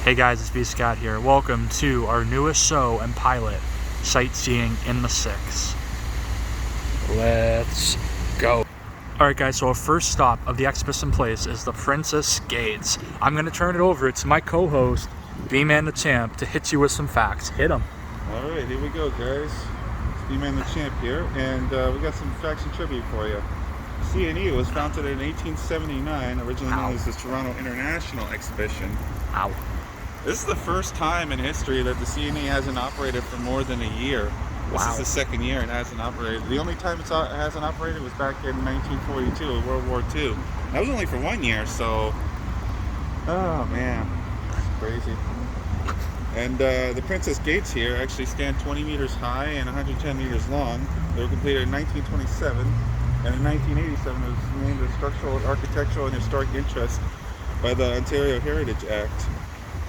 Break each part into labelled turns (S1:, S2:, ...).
S1: Hey guys, it's B Scott here. Welcome to our newest show and pilot, Sightseeing in the Six. Let's go. Alright guys, so our first stop of the exhibition place is the Princess Gates. I'm going to turn it over to my co-host, B-Man the Champ, to hit you with some facts. Hit him.
S2: Alright, here we go guys. It's B-Man the Champ here, and we got some facts and trivia for you. CNE was founded in 1879, originally known as the Toronto International Exhibition.
S1: Ow.
S2: This is the first time in history that the CNE hasn't operated for more than a year. This is the second year it hasn't operated. The only time it hasn't operated was back in 1942, World War II. That was only for 1 year, so... Oh man, that's crazy. And the Princess Gates here actually stand 20 meters high and 110 meters long. They were completed in 1927, and in 1987 it was named a Structural, Architectural, and Historic Interest by the Ontario Heritage Act.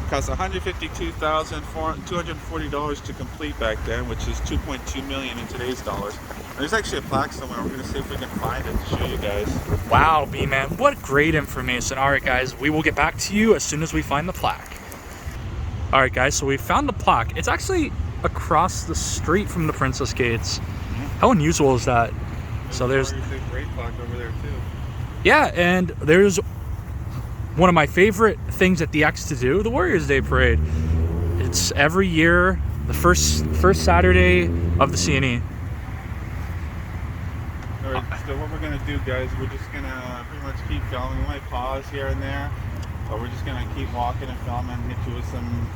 S2: It cost $152,240 to complete back then, which is $2.2 million in today's dollars. And there's actually a plaque somewhere. We're going to see if we can find it to show you guys.
S1: Wow, B-Man, what great information. Alright guys, we will get back to you as soon as we find the plaque. Alright guys, so we found the plaque. It's actually across the street from the Princess Gates. How unusual is that? So there's
S2: a great plaque over there too.
S1: Yeah, and there's one of my favorite things at the X to do, the Warriors Day Parade. It's every year, the first Saturday of the CNE.
S2: Alright, so what we're going to do guys, we're just going to pretty much keep filming. We might pause here and there, but we're just going to keep walking and filming, hit you with some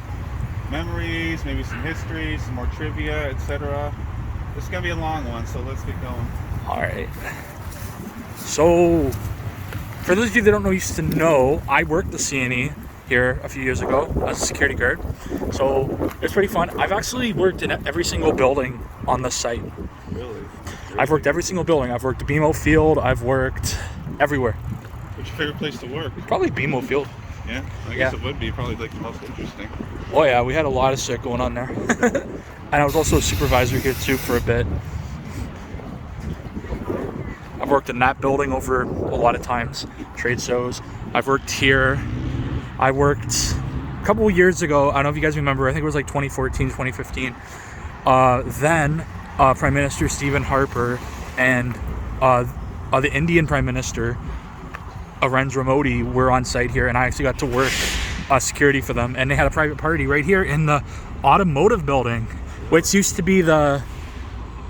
S2: memories, maybe some history, some more trivia, etc. It's going to be a long one, so let's get going.
S1: Alright. So, for those of you that don't used to know, I worked the CNE here a few years ago as a security guard. So, it's pretty fun. I've actually worked in every single building on this site.
S2: Really?
S1: I've worked every single building. I've worked at Nemo Field. I've worked everywhere.
S2: What's your favorite place to work?
S1: Probably Nemo Field.
S2: Yeah? I guess it would be probably like the most interesting.
S1: Oh yeah, we had a lot of shit going on there. And I was also a supervisor here too for a bit. I've worked in that building over a lot of times, trade shows. I've worked here. I worked a couple of years ago, I don't know if you guys remember, I think it was like 2014, 2015. Then Prime Minister Stephen Harper and the Indian Prime Minister, Narendra Modi, were on site here, and I actually got to work security for them. And they had a private party right here in the automotive building, which used to be the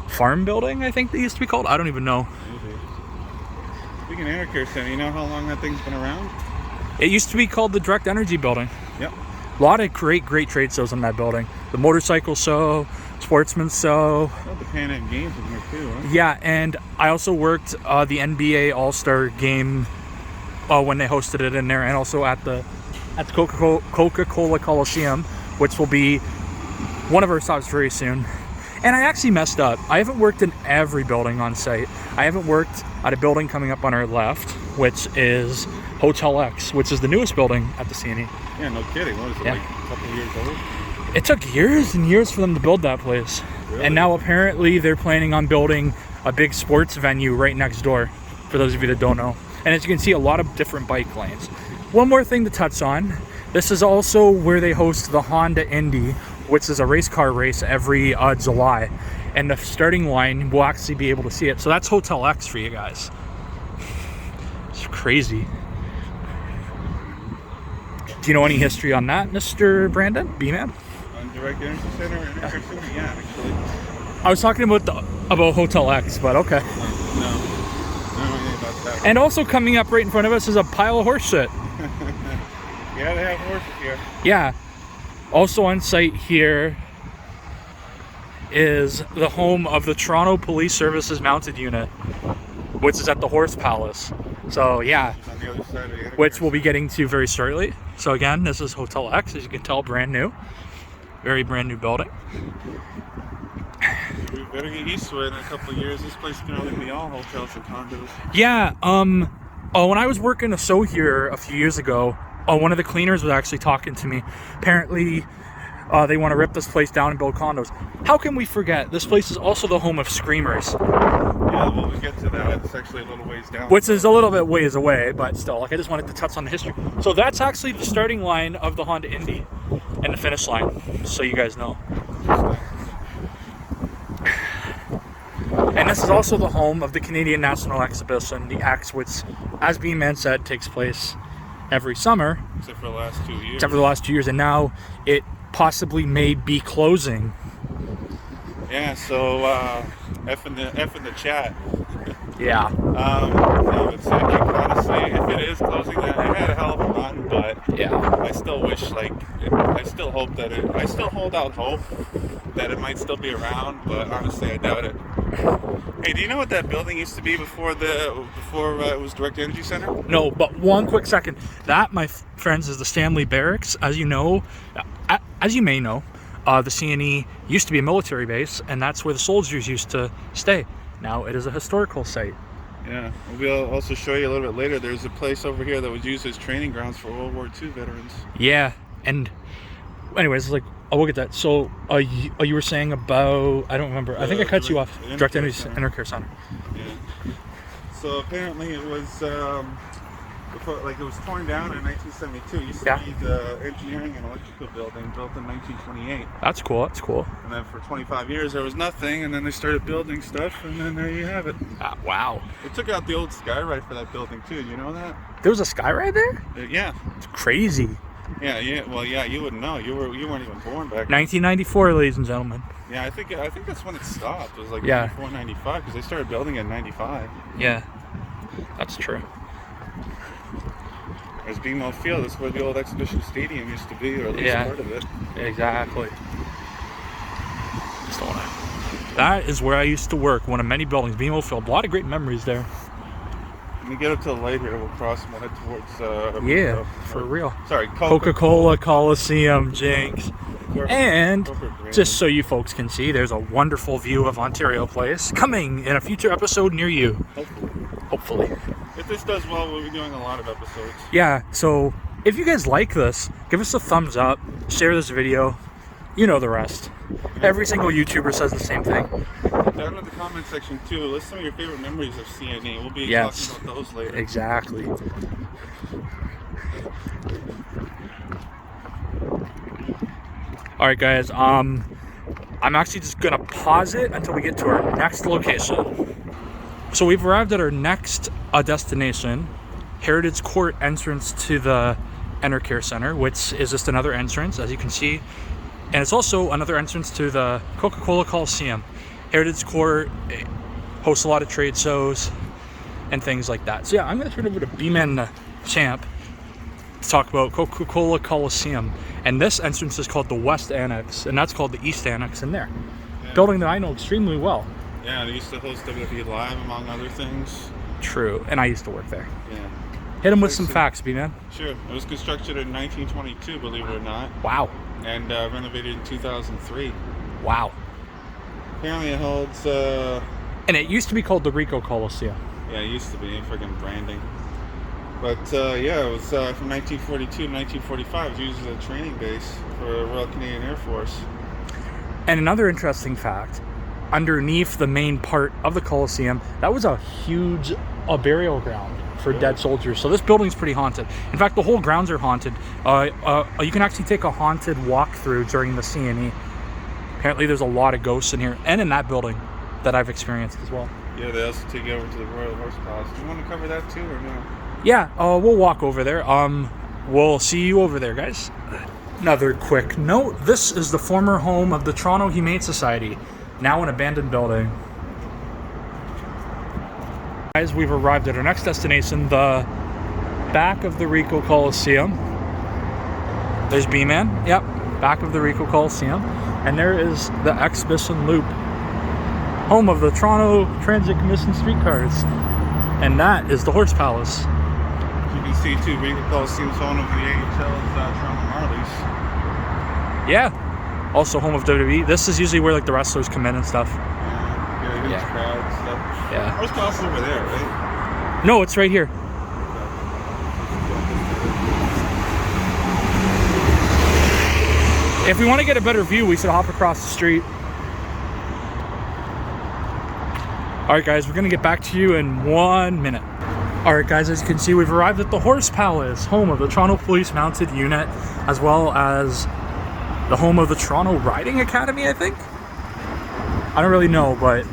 S1: farm building, I think they used to be called. I don't even know.
S2: Speaking of air care center, you know how long that thing's been around?
S1: It used to be called the Direct Energy Building.
S2: Yep.
S1: A lot of great trade shows in that building. The motorcycle show, sportsman show.
S2: Oh, the Pan Am Games in here too, huh?
S1: Yeah, and I also worked the NBA All-Star game when they hosted it in there, and also at the Coca-Cola Coliseum, which will be one of our stops very soon. And I actually messed up. I haven't worked in every building on site. I haven't worked at a building coming up on our left, which is Hotel X, which is the newest building at the CNE.
S2: Yeah, no kidding. What is it, like a couple of years old?
S1: It took years and years for them to build that place.
S2: Really?
S1: And now apparently they're planning on building a big sports venue right next door, for those of you that don't know. And as you can see, a lot of different bike lanes. One more thing to touch on. This is also where they host the Honda Indy, which is a race car race every July. And the starting line, will actually be able to see it. So that's Hotel X for you guys. It's crazy. Do you know any history on that, Mr. Brandon? B-Man?
S2: On Direct Energy Center? Yeah, actually.
S1: I was talking about Hotel X, but okay.
S2: No, I don't know anything about that.
S1: And also coming up right in front of us is a pile of horse shit.
S2: Yeah, they have horses here.
S1: Yeah. Also on site here is the home of the Toronto Police Services Mounted Unit, which is at the Horse Palace. So yeah,
S2: On the other side of the
S1: which we'll be getting to very shortly. So again, this is Hotel X, as you can tell, brand new. Very brand new building.
S2: We better get used to it in a couple of years. This place can only be all hotels and condos.
S1: Yeah, when I was working a show here a few years ago, one of the cleaners was actually talking to me. Apparently, They want to rip this place down and build condos. How can we forget? This place is also the home of Screamers.
S2: Yeah, well, we get to that. It's actually a little ways down.
S1: Which is a little bit ways away, but still, like, I just wanted to touch on the history. So that's actually the starting line of the Honda Indy and the finish line, so you guys know. And this is also the home of the Canadian National Exhibition, the X, which, as B-Man said, takes place every summer.
S2: Except for the last 2 years.
S1: Except for the last 2 years, and now it possibly may be closing.
S2: Yeah, so F in the chat.
S1: Yeah.
S2: I would say, like, honestly, if it is closing, then I had a hell of a run, but
S1: Yeah.
S2: I still wish, like, I still hope that I still hold out hope that it might still be around, but honestly, I doubt it. Hey, do you know what that building used to be before it was Direct Energy Center?
S1: No, but one quick second. That, my friends, is the Stanley Barracks. As you know, as you may know, the CNE used to be a military base, and that's where the soldiers used to stay. Now it is a historical site.
S2: Yeah, we'll also show you a little bit later. There's a place over here that was used as training grounds for World War II veterans.
S1: Yeah, and anyways, like, I'll look at that. So, you were saying about, I don't remember. I think I cut you off. Direct Energy Intercare Center.
S2: Yeah. So apparently it was, it was torn down in 1972. It used to be the engineering and electrical building built in 1928.
S1: That's cool. That's cool.
S2: And then for 25 years there was nothing, and then they started building stuff, and then there you have it.
S1: Wow.
S2: They took out the old skyride for that building too. You know that?
S1: There was a skyride there?
S2: Yeah.
S1: It's crazy.
S2: Yeah. Well, yeah. You wouldn't know. You weren't even born back then.
S1: 1994, ladies and gentlemen.
S2: Yeah, I think that's when it stopped. It was like 94, 95, because they started building in 95.
S1: Yeah, that's true.
S2: There's Nemo Field. That's where the old exhibition stadium used to be, or at least part of it.
S1: Exactly. Just don't wanna... That is where I used to work. One of many buildings, Nemo Field. A lot of great memories there.
S2: When we get up to the light here, we'll cross and we'll head towards.
S1: For real.
S2: Sorry,
S1: Coca-Cola Coliseum, Jinx. And
S2: corporate
S1: just so you folks can see, there's a wonderful view of Ontario Place coming in a future episode near you. Hopefully.
S2: If this does well, we'll be doing a lot of episodes.
S1: Yeah, so if you guys like this, give us a thumbs up, share this video. You know the rest. Every single YouTuber says the same thing.
S2: Down in the comment section too, list some of your favorite memories of CNE. We'll be talking about those later.
S1: Exactly. Alright guys, I'm actually just gonna pause it until we get to our next location. So we've arrived at our next destination, Heritage Court entrance to the Intercare Center, which is just another entrance, as you can see. And it's also another entrance to the Coca-Cola Coliseum. Heritage Court hosts a lot of trade shows and things like that. So yeah, I'm going to turn over to B-Man Champ to talk about Coca-Cola Coliseum. And this entrance is called the West Annex, and that's called the East Annex in there. Yeah. Building that I know extremely well.
S2: Yeah, they used to host WWE Live, among other things.
S1: True, and I used to work there.
S2: Yeah.
S1: Hit him with some facts, B-Man.
S2: Sure. It was constructed in 1922, believe it or not.
S1: Wow.
S2: And renovated in 2003.
S1: Wow.
S2: Apparently it holds...
S1: And it used to be called the Rico Coliseum.
S2: Yeah, it used to be, friggin' branding. But yeah, it was from 1942 to 1945. It was used as a training base for the Royal Canadian Air Force.
S1: And another interesting fact, underneath the main part of the Coliseum, that was a huge burial ground for dead soldiers. So this building's pretty haunted. In fact, the whole grounds are haunted. You can actually take a haunted walkthrough during the CNE. Apparently there's a lot of ghosts in here and in that building that I've experienced as well.
S2: Yeah, they also take you over to the Royal Horse Palace. Do you want to cover that too, or no?
S1: Yeah, we'll walk over there. We'll see you over there, guys. Another quick note, this is the former home of the Toronto Humane Society, now an abandoned building. Guys, we've arrived at our next destination, the back of the Rico Coliseum. There's B-Man, yep, back of the Rico Coliseum. And there is the Exhibition Loop, home of the Toronto Transit Commission streetcars. And that is the Horse Palace.
S2: You can see too, Rico Coliseum's home of the AHL's Toronto Marlies.
S1: Yeah, also home of WWE. This is usually where like the wrestlers come in and stuff.
S2: Yeah, crowds, stuff.
S1: Yeah.
S2: Horse Palace is over there, right?
S1: No, it's right here. If we want to get a better view, we should hop across the street. Alright guys, we're going to get back to you in 1 minute. Alright guys, as you can see, we've arrived at the Horse Palace, home of the Toronto Police Mounted Unit, as well as the home of the Toronto Riding Academy, I think? I don't really know, but...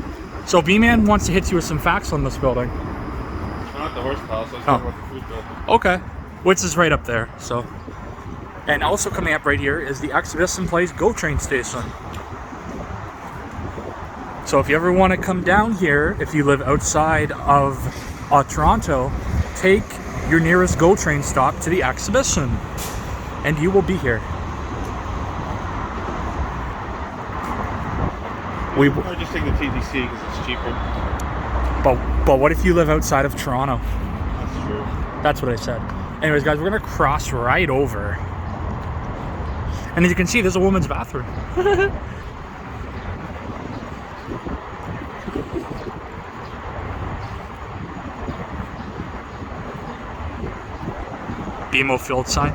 S1: So B-Man wants to hit you with some facts on this building.
S2: Not the Horse Palace, let's talk about the food building.
S1: Okay, which is right up there, so... And also coming up right here is the Exhibition Place GO train station. So if you ever want to come down here, if you live outside of Toronto, take your nearest GO train stop to the Exhibition, and you will be here.
S2: Or just take the TTC because it's cheaper.
S1: But what if you live outside of Toronto?
S2: That's true.
S1: That's what I said. Anyways, guys, we're gonna cross right over, and as you can see, there's a woman's bathroom. Nemo Field sign.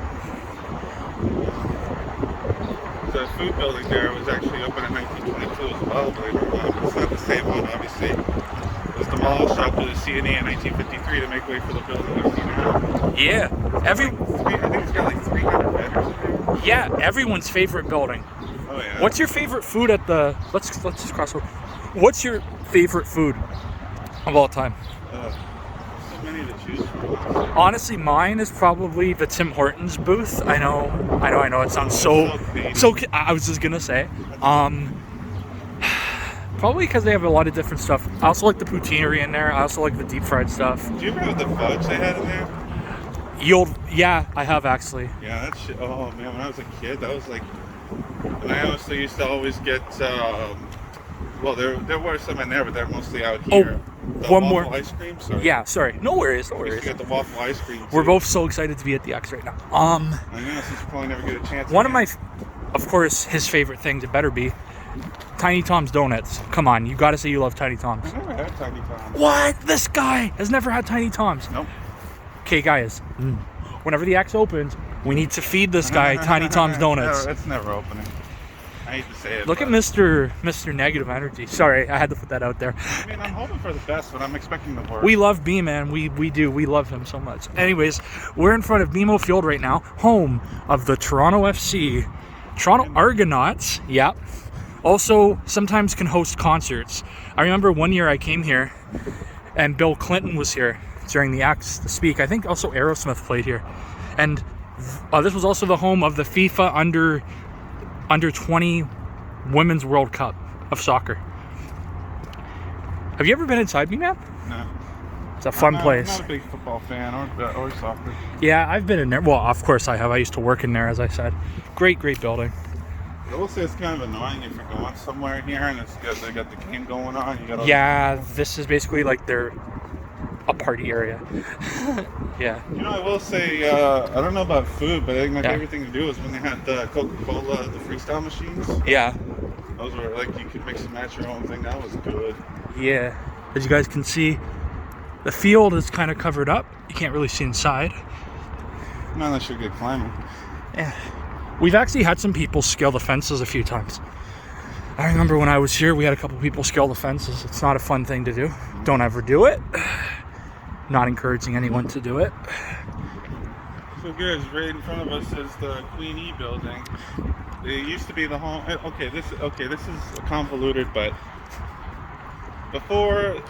S2: The food building there was actually opened in 1922 as well, believe it or not. It's not the same one, obviously. It was demolished after the CNE in 1953 to make way for the building we see now.
S1: Yeah,
S2: I think it's got like 300 beds or something.
S1: Yeah, everyone's favorite building.
S2: Oh yeah.
S1: What's your favorite food at the? Let's just cross over. What's your favorite food of all time?
S2: So many to choose from.
S1: Honestly, mine is probably the Tim Hortons booth. I know. It sounds so. I was just gonna say, probably because they have a lot of different stuff. I also like the poutineery in there. I also like the deep fried stuff.
S2: Do you remember the fudge they had in there?
S1: Yeah, I have actually.
S2: Yeah, that shit. Oh man, when I was a kid, that was like. And I also used to always get. Well, there were some in there, but they're mostly out here. The
S1: one
S2: waffle
S1: more
S2: ice cream. Sorry.
S1: Yeah, sorry. No worries.
S2: We used to get the waffle ice cream. Too.
S1: We're both so excited to be at the X right now.
S2: I know, since you probably never get a chance.
S1: One of my, of course, his favorite things, it better be, Tiny Tom's Donuts. Come on, you gotta say you love Tiny Tom's.
S2: I never had Tiny Tom's.
S1: What? This guy has never had Tiny Tom's.
S2: Nope.
S1: Okay, guys. Whenever the X opens, we need to feed this guy Tiny Tom's Donuts.
S2: It's never opening. I hate to say it.
S1: Look at Mr. Negative Energy. Sorry, I had to put that out there.
S2: I mean, I'm hoping for the best, but I'm expecting the worst.
S1: We love B-Man. We do. We love him so much. Anyways, we're in front of Nemo Field right now, home of the Toronto FC. Toronto Argonauts, yeah. Also, sometimes can host concerts. I remember one year I came here, and Bill Clinton was here during the acts to speak. I think also Aerosmith played here. And this was also the home of the FIFA under 20 Women's World Cup of soccer. Have you ever been inside, B-Man?
S2: No.
S1: It's a fun place.
S2: I'm not a big football fan or soccer.
S1: Yeah, I've been in there. Well, of course I have. I used to work in there, as I said. Great building.
S2: I will say it's kind of annoying if you're going somewhere here and they got the game going on.
S1: Yeah, this is basically like a party area. Yeah.
S2: You know, I will say, I don't know about food, but I think my favorite thing to do was when they had the Coca-Cola, the freestyle machines.
S1: Yeah.
S2: Those were like, you could mix and match your own thing. That was good.
S1: Yeah. As you guys can see, the field is kind of covered up. You can't really see inside.
S2: Not unless you're good climbing.
S1: Yeah. We've actually had some people scale the fences a few times. I remember when I was here, we had a couple people scale the fences. It's not a fun thing to do. Don't ever do it. Not encouraging anyone to do it.
S2: So guys, right in front of us is the Queen E building. It used to be the home. Okay, this is convoluted, but before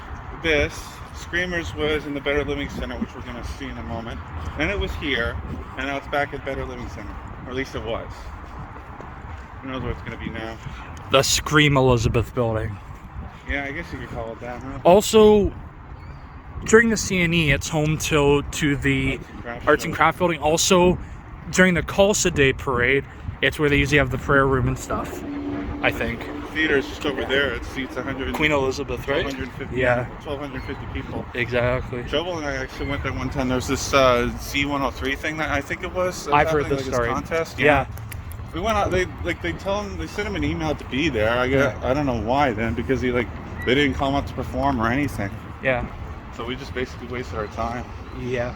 S2: this, Screamers was in the Better Living Center, which we're going to see in a moment. Then it was here, and now it's back at Better Living Center, or at least it was. Who knows what it's going to be now?
S1: The Scream Elizabeth building.
S2: Yeah, I guess you could call it that, huh?
S1: Also, during the CNE, it's home to the Arts and Craft building. Also, during the Tulsa Day parade, it's where they usually have the prayer room and stuff, I think.
S2: The theater is just over there. It seats 100.
S1: Queen Elizabeth, right?
S2: 150,
S1: yeah.
S2: 1,250 people.
S1: Exactly.
S2: Joel and I actually went there one time. There's this Z103 thing that I think it was.
S1: I've heard this story.
S2: Contest.
S1: Yeah.
S2: We went out. They sent him an email to be there. I don't know why then, because they didn't call him up to perform or anything.
S1: Yeah.
S2: So we just basically wasted our time.
S1: Yeah.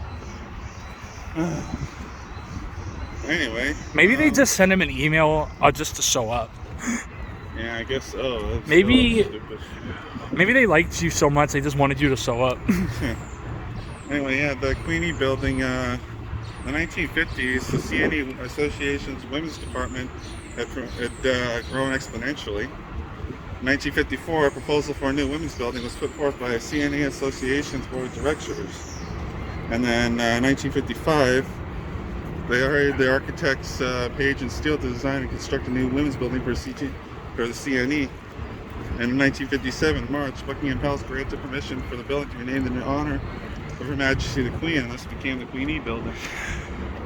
S2: Anyway.
S1: Maybe they just send him an email just to show up.
S2: Yeah, I guess so. That's
S1: Maybe-
S2: so stupid.
S1: Maybe they liked you so much they just wanted you to show up.
S2: Anyway, yeah, the Queenie Building, the 1950s, the CNE Association's women's department had grown exponentially. In 1954, a proposal for a new women's building was put forth by a CNE Association's board of directors. And then 1955, they hired the architects Page and Steele to design and construct a new women's building for the CNE. And in 1957, March, Buckingham Palace granted permission for the building to be named in honor of Her Majesty the Queen, and this became the Queenie Building.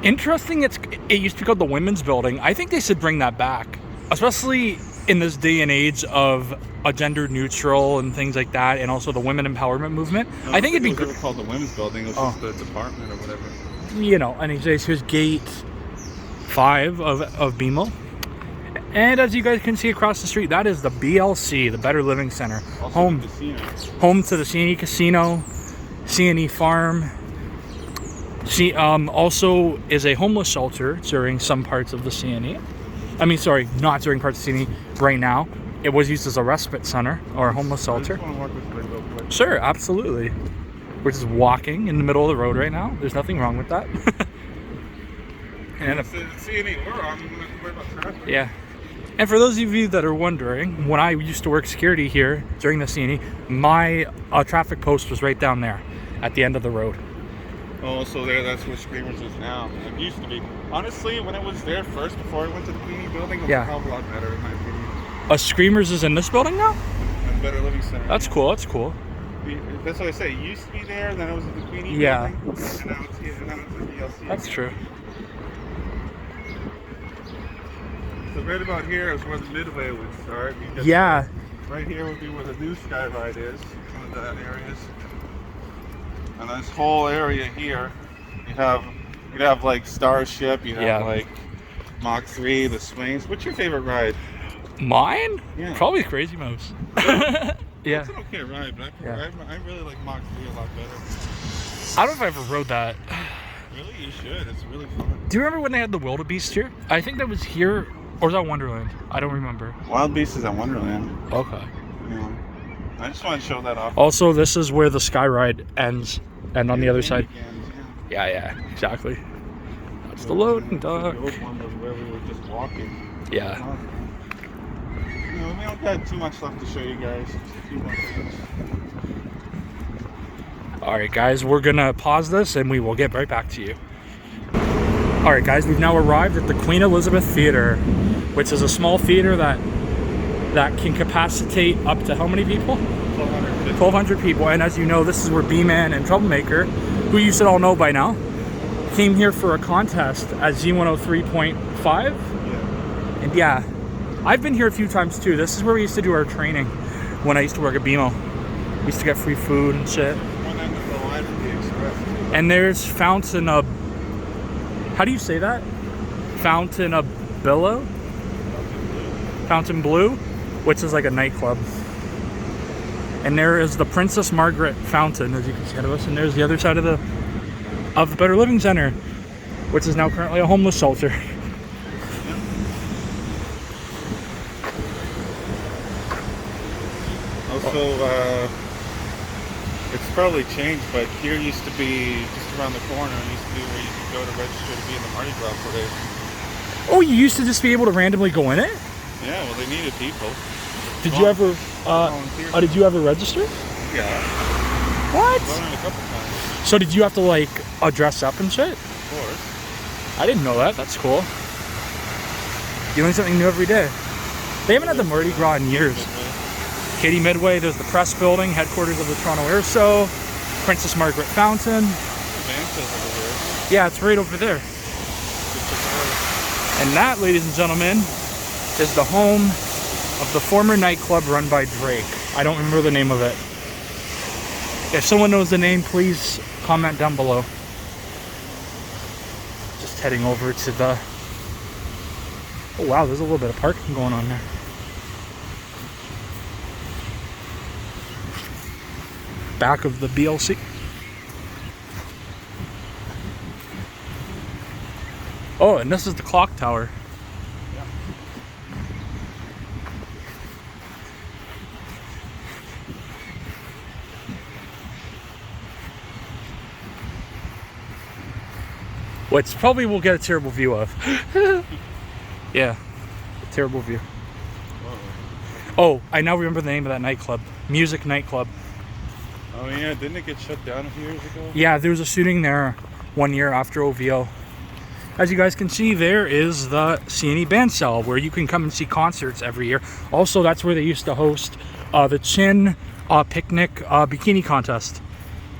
S1: Interesting. It used to be called the Women's Building. I think they should bring that back, especially in this day and age of a gender neutral and things like that, and also the women empowerment movement.
S2: No,
S1: I think it'd be
S2: it was
S1: good.
S2: ever called the Women's Building. It was just the department or whatever.
S1: You know, and here's gate 5 of BMO. And as you guys can see across the street, that is the BLC, the Better Living Center.
S2: Also
S1: Home
S2: the casino.
S1: home to the CNE Casino, CNE Farm. Also is a homeless shelter during some parts of the CNE. I mean, sorry, not during parts of CNE right now. It was used as a respite center or a homeless
S2: I
S1: shelter.
S2: just want to walk this way real quick.
S1: Sure, absolutely. We're just walking in the middle of the road right now. There's nothing wrong with that. And
S2: It's the CNE we're on. We don't have to worry about traffic.
S1: yeah. And for those of you that are wondering, when I used to work security here during the CNE, my traffic post was right down there at the end of the road.
S2: Oh, so that's where Screamers is now. It used to be. Honestly, when it was there first, before I went to the Queenie Building, it was
S1: Yeah.
S2: a hell of a lot better, in my opinion.
S1: Screamers is in this building now?
S2: And Better Living Center.
S1: That's cool, that's cool.
S2: That's what I say. It used to be there, then it was at the Queenie
S1: Yeah.
S2: Building, and now it's here, and now it's at the DLC.
S1: That's true.
S2: So right about here is where the Midway would start. Because
S1: Yeah.
S2: Right here would be where the new Sky Ride is, one of that areas. And this whole area here, you'd have like Starship, you'd have
S1: Yeah.
S2: like Mach 3, the swings. What's your favorite ride?
S1: Mine?
S2: Yeah.
S1: Probably Crazy Mouse. Yeah.
S2: It's an okay ride, but
S1: Yeah.
S2: I really like Mach 3 a lot better.
S1: I don't know if I ever rode that.
S2: Really, you should. It's really fun.
S1: Do you remember when they had the Wildebeest here? I think that was here, or was that Wonderland? I don't remember.
S2: Wild Beast is at Wonderland.
S1: Okay.
S2: You know, I just want to show that off.
S1: Also, this is where the Sky Ride ends, and on the other side.
S2: Yeah.
S1: Yeah, exactly. That's the loading
S2: The
S1: dock.
S2: old one was where we were just walking.
S1: Yeah.
S2: You know, we don't got too much left to show you guys. Just a few more things.
S1: Alright guys, we're gonna pause this and we will get right back to you. Alright guys, we've now arrived at the Queen Elizabeth Theatre, which is a small theater that can capacitate up to how many people? 1,200 people. And as you know, this is where B-Man and Troublemaker, who you should all know by now, came here for a contest at Z103.5.
S2: Yeah.
S1: And yeah, I've been here a few times too. This is where we used to do our training when I used to work at BMO. We used to get free food and shit.
S2: One end of the line for the Express.
S1: And there's how do you say that? Fontainebleau? Fontainebleau, which is like a nightclub. And there is the Princess Margaret Fountain, as you can see ahead of us. And there's the other side of the Better Living Center, which is now currently a homeless shelter.
S2: Also, it's probably changed, but here used to be just around the corner. It used to be where you could go to register to be in the Mardi Gras parade.
S1: Oh, you used to just be able to randomly go in it?
S2: Yeah, well, they needed people.
S1: Did you ever? Did you ever register?
S2: Yeah,
S1: What?
S2: I've done it a couple times.
S1: So did you have to like dress up and shit?
S2: Of course.
S1: I didn't know that. That's cool. You learn something new every day. They haven't had the Mardi Gras in years. Katie Midway, there's the press building, headquarters of the Toronto Air Show, Princess Margaret Fountain. Yeah, it's right over there. And that, ladies and gentlemen, is the home of the former nightclub run by Drake. I don't remember the name of it. If someone knows the name, please comment down below. Just heading over to the... Oh wow, there's a little bit of parking going on there. Back of the BLC. Oh, and this is the clock tower.
S2: Yeah.
S1: Which probably we'll get a terrible view of. Yeah, terrible view. Oh, I now remember the name of that nightclub. Music Nightclub.
S2: Oh yeah, didn't it get shut down a few years ago?
S1: Yeah, there was a shooting there 1 year after OVO. As you guys can see, there is the CNE band cell where you can come and see concerts every year. Also, that's where they used to host the Chin Picnic Bikini Contest.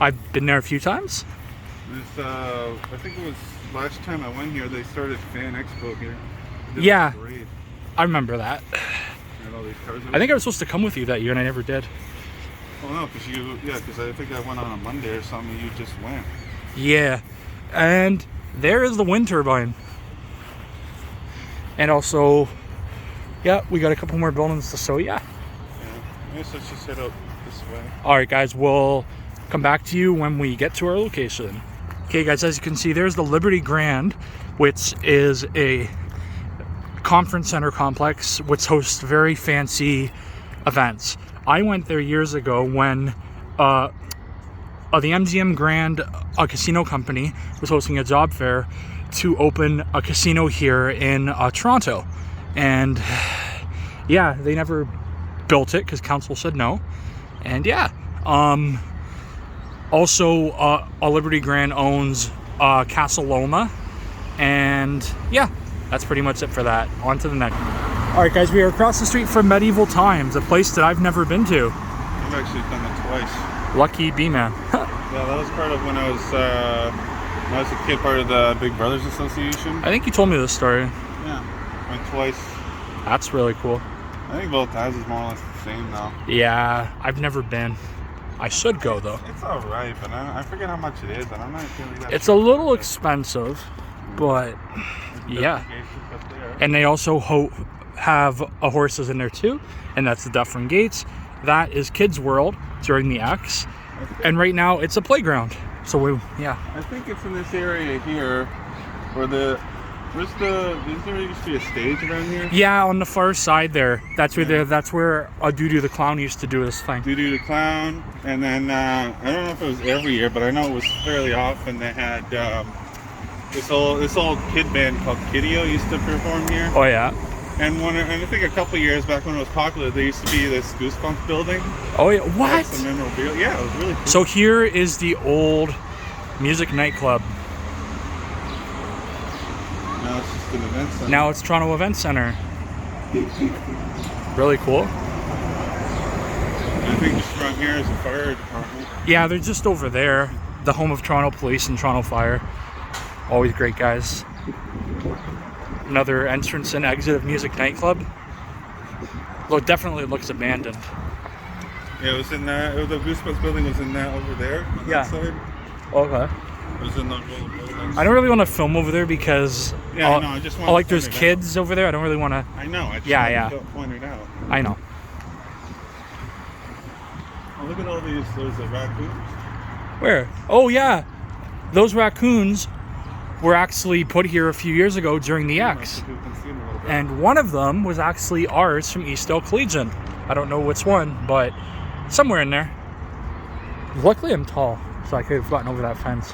S1: I've been there a few times.
S2: I think it was last time I went here, they started Fan Expo here.
S1: Yeah, I remember that.
S2: All these cars
S1: I think I was supposed to come with you that year and I never did.
S2: Oh no, because I think I went on a Monday or something, you just went.
S1: Yeah, and there is the wind turbine. And also, yeah, we got a couple more buildings to show you.
S2: Yeah, I guess let's just head out this way.
S1: Alright guys, we'll come back to you when we get to our location. Okay guys, as you can see, there's the Liberty Grand, which is a conference center complex which hosts very fancy events. I went there years ago when the MGM Grand casino company was hosting a job fair to open a casino here in Toronto, and yeah, they never built it because council said no. And yeah, also a Liberty Grand owns Castle Loma, and yeah, that's pretty much it for that. On to the next. Alright guys, we are across the street from Medieval Times, a place that I've never been to.
S2: I've actually done it twice.
S1: Lucky B-man.
S2: Yeah, that was part of when I was a kid, part of the Big Brothers Association.
S1: I think you told me this story.
S2: Yeah, went twice.
S1: That's really cool.
S2: I think both times is more or less the same though.
S1: Yeah, I've never been. I should go though.
S2: It's alright, but I forget how much it is, and I'm not really that
S1: It's a little expensive, but yeah. And they also have horses in there too, and that's the Dufferin Gates. That is Kids World during the X, and right now it's a playground. So yeah.
S2: I think it's in this area here, where is there used to be a stage around here?
S1: Yeah, on the far side there. That's where that's where Doo-Doo the Clown used to do this thing.
S2: Doo-Doo the Clown, and then I don't know if it was every year, but I know it was fairly often. They had this old kid band called Kiddio used to perform here.
S1: Oh yeah.
S2: And I think a couple years back when it was popular, there used to be this Goosebumps building.
S1: Oh yeah, what?
S2: Some memorabilia. Yeah, it was really cool.
S1: So here is the old Music Nightclub.
S2: Now it's just an event center.
S1: Now it's Toronto Event Center. Really cool.
S2: I think just around here is a fire department.
S1: Yeah, they're just over there. The home of Toronto Police and Toronto Fire. Always great guys. Another entrance and exit of Music Nightclub. Though it definitely looks abandoned.
S2: Yeah, it was in that. The Goosebumps building was in that over there on that side.
S1: Okay.
S2: It was in those little buildings.
S1: I don't really want to film over there because
S2: I just want.
S1: like there's kids over there. I don't really want to.
S2: I know. I just want to point it out.
S1: I know.
S2: Oh, look at all these. There's the raccoons.
S1: Where? Oh yeah, those raccoons were actually put here a few years ago during the X. And one of them was actually ours from Eastdale Collegiate. I don't know which one, but somewhere in there. Luckily I'm tall, so I could have gotten over that fence.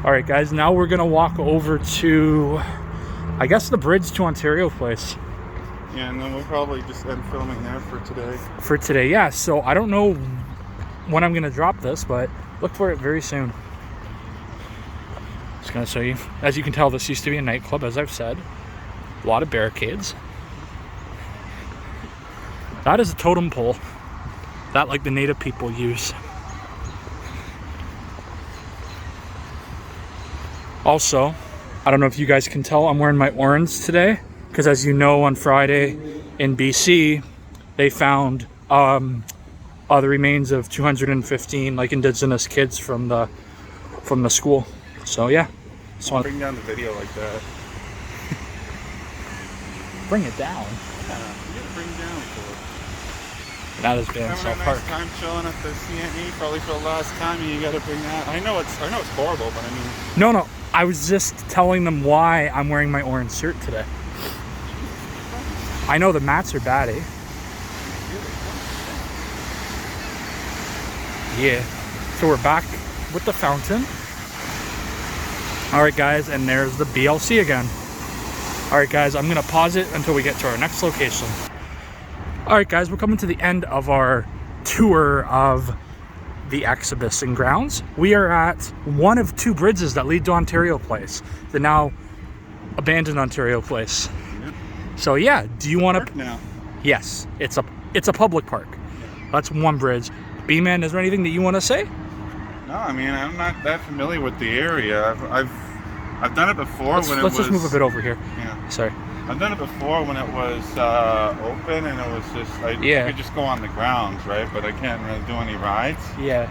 S1: Alright guys, now we're going to walk over to, I guess, the Bridge to Ontario place.
S2: Yeah, and then we'll probably just end filming there for today.
S1: For today, yeah. So I don't know when I'm going to drop this, but look for it very soon. Just going to show you. As you can tell, this used to be a nightclub, as I've said. A lot of barricades. That is a totem pole. That, like, the native people use. Also, I don't know if you guys can tell, I'm wearing my orange today. Because as you know, on Friday in BC, they found the remains of 215, like, Indigenous kids from the school. So yeah.
S2: Bring down the video like that.
S1: Bring it down.
S2: Yeah, you gotta bring it down for it.
S1: That has been so hard.
S2: Nice time chilling at the CNE, probably for the last time. You gotta bring that. I know it's horrible, but I mean.
S1: No. I was just telling them why I'm wearing my orange shirt today. I know the mats are bad, eh? Yeah. So we're back with the fountain. Alright guys, and there's the BLC again. Alright guys, I'm gonna pause it until we get to our next location. Alright guys, we're coming to the end of our tour of the exhibition grounds. We are at one of two bridges that lead to Ontario Place, the now abandoned Ontario Place. Yep. So yeah, do you want to?
S2: Now.
S1: Yes, it's a public park. That's one bridge. B-Man, is there anything that you want to say?
S2: No, I mean, I'm not that familiar with the area. I've done it before
S1: Let's just move a bit over here.
S2: Yeah.
S1: Sorry.
S2: I've done it before when it was open and it was just I could just go on the grounds, right? But I can't really do any rides.
S1: Yeah.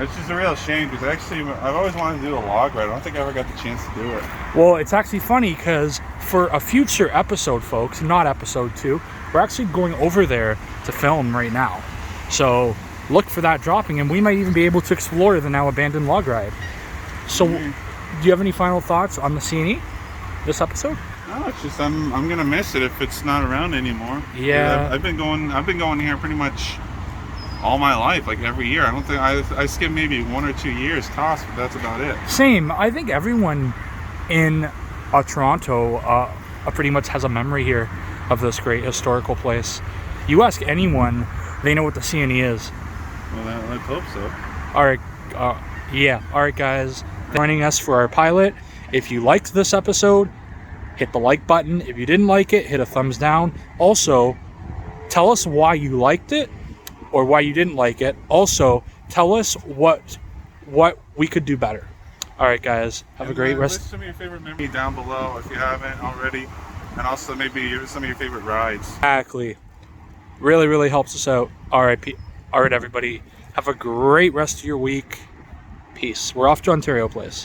S2: It's just a real shame because actually I've always wanted to do a log ride. I don't think I ever got the chance to do it.
S1: Well, it's actually funny because for a future episode, folks, not episode 2, we're actually going over there to film right now. So look for that dropping, and we might even be able to explore the now abandoned log ride. So, do you have any final thoughts on the CNE this episode?
S2: No, it's just I'm gonna miss it if it's not around anymore.
S1: Yeah.
S2: I've been going here pretty much all my life, like every year. I don't think I skip maybe 1 or 2 years tops, but that's about it.
S1: Same. I think everyone in Toronto pretty much has a memory here of this great historical place. You ask anyone, they know what the CNE is.
S2: Well, let's hope so.
S1: All right. Yeah. All right, guys. Joining us for our pilot. If you liked this episode, hit the like button. If you didn't like it, hit a thumbs down. Also, tell us why you liked it or why you didn't like it. Also, tell us what we could do better. All right, guys. Have a great rest.
S2: List some of your favorite memories down below if you haven't already, and also maybe some of your favorite rides.
S1: Exactly. Really, really helps us out. All right, everybody. Have a great rest of your week. Peace. We're off to Ontario Place.